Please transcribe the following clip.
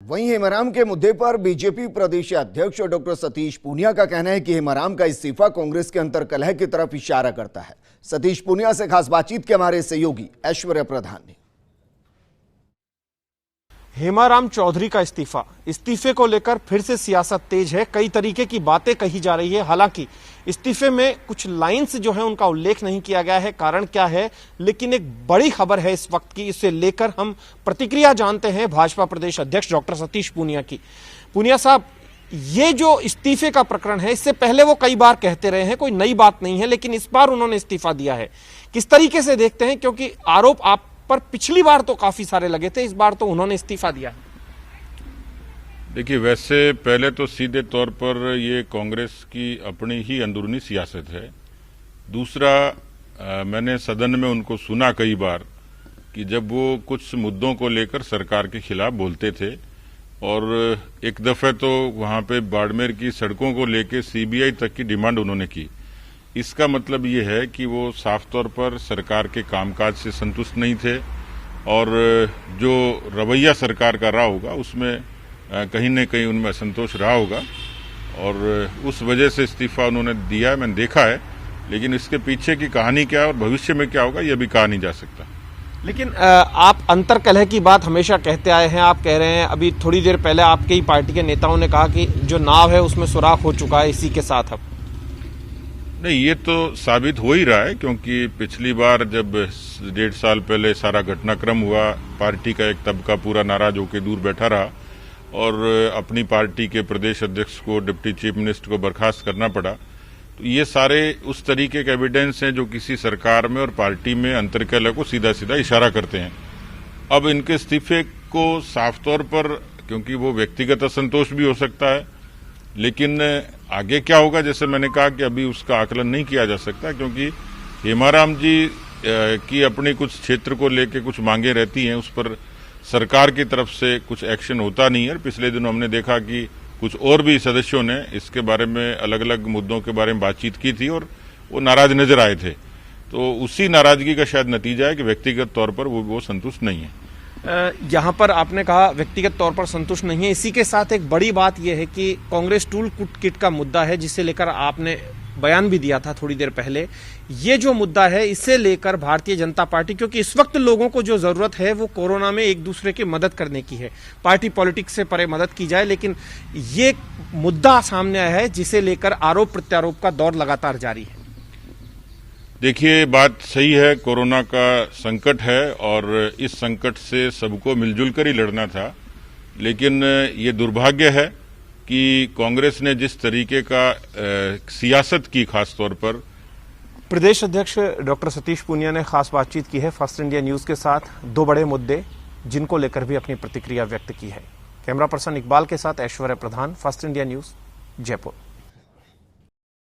वहीं हेमाराम के मुद्दे पर बीजेपी प्रदेश अध्यक्ष डॉक्टर सतीश पूनिया का कहना है कि हेमाराम का इस्तीफा कांग्रेस के अंतर्कलह की तरफ इशारा करता है। सतीश पूनिया से खास बातचीत के हमारे सहयोगी ऐश्वर्य प्रधान ने। हेमाराम चौधरी का इस्तीफे को लेकर फिर से सियासत तेज है। कई तरीके की बातें कही जा रही है। हालांकि इस्तीफे में कुछ लाइंस जो है उनका उल्लेख नहीं किया गया है, कारण क्या है, लेकिन एक बड़ी खबर है इस वक्त की। इससे लेकर हम प्रतिक्रिया जानते हैं भाजपा प्रदेश अध्यक्ष डॉक्टर सतीश पूनिया की। पूनिया साहब, ये जो इस्तीफे का प्रकरण है, इससे पहले वो कई बार कहते रहे हैं, कोई नई बात नहीं है, लेकिन इस बार उन्होंने इस्तीफा दिया है। किस तरीके से देखते हैं, क्योंकि आरोप आप पर पिछली बार तो काफी सारे लगे थे, इस बार तो उन्होंने इस्तीफा दिया है। देखिए, वैसे पहले तो सीधे तौर पर ये कांग्रेस की अपनी ही अंदरूनी सियासत है। दूसरा, मैंने सदन में उनको सुना कई बार कि जब वो कुछ मुद्दों को लेकर सरकार के खिलाफ बोलते थे, और एक दफे तो वहां पे बाड़मेर की सड़कों को लेकर सीबीआई तक की डिमांड उन्होंने की। इसका मतलब ये है कि वो साफ तौर पर सरकार के कामकाज से संतुष्ट नहीं थे, और जो रवैया सरकार का रहा होगा उसमें कहीं न कहीं उनमें असंतोष रहा होगा, और उस वजह से इस्तीफा उन्होंने दिया है। मैंने देखा है, लेकिन इसके पीछे की कहानी क्या है और भविष्य में क्या होगा, यह भी कहा नहीं जा सकता। लेकिन आप अंतर्कलह की बात हमेशा कहते आए हैं। आप कह रहे हैं, अभी थोड़ी देर पहले आपके ही पार्टी के नेताओं ने कहा कि जो नाव है उसमें सुराख हो चुका है इसी के साथ। अब नहीं, ये तो साबित हो ही रहा है, क्योंकि पिछली बार जब 1.5 साल पहले सारा घटनाक्रम हुआ, पार्टी का एक तबका पूरा नाराज होकर दूर बैठा रहा और अपनी पार्टी के प्रदेश अध्यक्ष को, डिप्टी चीफ मिनिस्टर को बर्खास्त करना पड़ा। तो ये सारे उस तरीके के एविडेंस हैं जो किसी सरकार में और पार्टी में अंतर्कलह को सीधा सीधा इशारा करते हैं। अब इनके इस्तीफे को साफ तौर पर, क्योंकि वो व्यक्तिगत असंतोष भी हो सकता है, लेकिन आगे क्या होगा, जैसे मैंने कहा कि अभी उसका आकलन नहीं किया जा सकता, क्योंकि हेमाराम जी की अपनी कुछ क्षेत्र को लेकर कुछ मांगे रहती हैं, उस पर सरकार की तरफ से कुछ एक्शन होता नहीं है। पिछले दिनों हमने देखा कि कुछ और भी सदस्यों ने इसके बारे में अलग अलग मुद्दों के बारे में बातचीत की थी और वो नाराज नजर आए थे। तो उसी नाराजगी का शायद नतीजा है कि व्यक्तिगत तौर पर वो संतुष्ट नहीं है। यहाँ पर आपने कहा व्यक्तिगत तौर पर संतुष्ट नहीं है। इसी के साथ एक बड़ी बात यह है कि कांग्रेस टूल किट का मुद्दा है, जिसे लेकर आपने बयान भी दिया था थोड़ी देर पहले। ये जो मुद्दा है, इसे लेकर भारतीय जनता पार्टी, क्योंकि इस वक्त लोगों को जो जरूरत है वो कोरोना में एक दूसरे की मदद करने की है, पार्टी पॉलिटिक्स से परे मदद की जाए, लेकिन ये मुद्दा सामने आया है जिसे लेकर आरोप प्रत्यारोप का दौर लगातार जारी है। देखिए, बात सही है, कोरोना का संकट है और इस संकट से सबको मिलजुल कर ही लड़ना था, लेकिन ये दुर्भाग्य है कि कांग्रेस ने जिस तरीके का सियासत की, खास तौर पर। प्रदेश अध्यक्ष डॉक्टर सतीश पूनिया ने खास बातचीत की है फर्स्ट इंडिया न्यूज के साथ, दो बड़े मुद्दे जिनको लेकर भी अपनी प्रतिक्रिया व्यक्त की है। कैमरा पर्सन इकबाल के साथ ऐश्वर्य प्रधान, फर्स्ट इंडिया न्यूज, जयपुर।